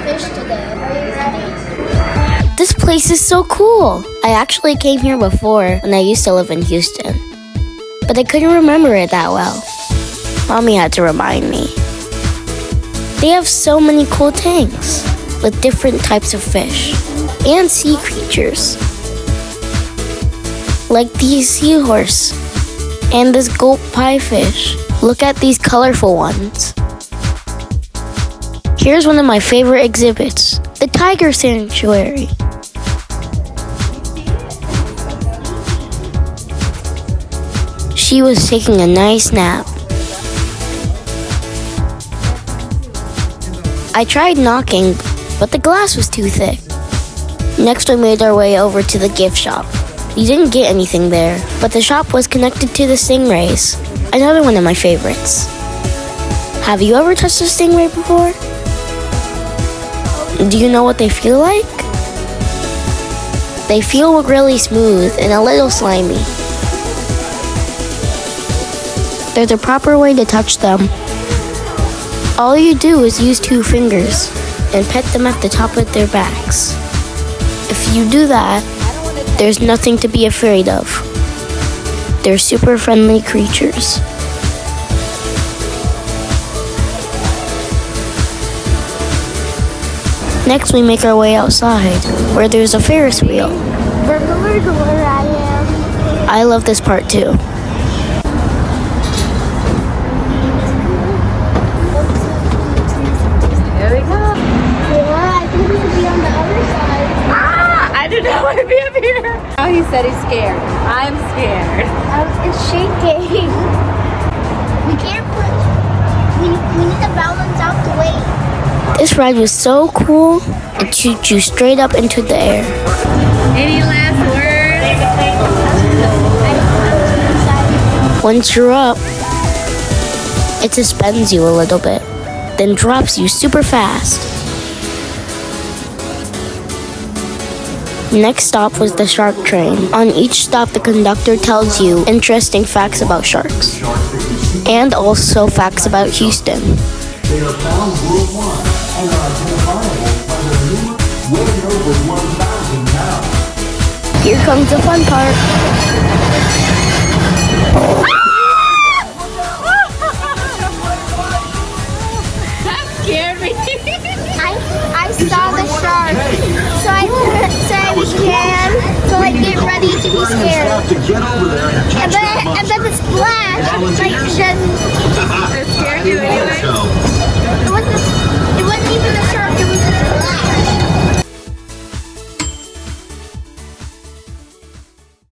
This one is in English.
fish today. Are you ready? This place is so cool. I actually came here before when I used to live in Houston, but I couldn't remember it that well. Mommy had to remind me. They have so many cool tanks with different types of fish and sea creatures, like these seahorse and this gulp pie fish. Look at these colorful ones. Here's one of my favorite exhibits, the tiger sanctuary. She was taking a nice nap. I tried knocking, but the glass was too thick. Next, we made our way over to the gift shop. We didn't get anything there, but the shop was connected to the stingrays, another one of my favorites. Have you ever touched a stingray before? Do you know what they feel like? They feel really smooth and a little slimy. There's a proper way to touch them. All you do is use 2 fingers and pet them at the top of their backs. If you do that, there's nothing to be afraid of. They're super friendly creatures. Next, we make our way outside, where there's a Ferris wheel. Burglar I am. I love this part too. There we go. Yeah, I think we should be on the other side. I do not want to be up here. Oh, he said he's scared. I'm scared. It's shaking. We can't put. We need to balance out the weight. This ride was so cool, it shoots you straight up into the air. Any last words? Once you're up, it suspends you a little bit, then drops you super fast. Next stop was the shark train. On each stop, the conductor tells you interesting facts about sharks, and also facts about Houston. They are found worldwide and are identifiable by their number weighing over 1,000 pounds. Here comes the fun part. That scared me. I saw the shark, so I said, "Can?" So I get ready to be scared. To get over there and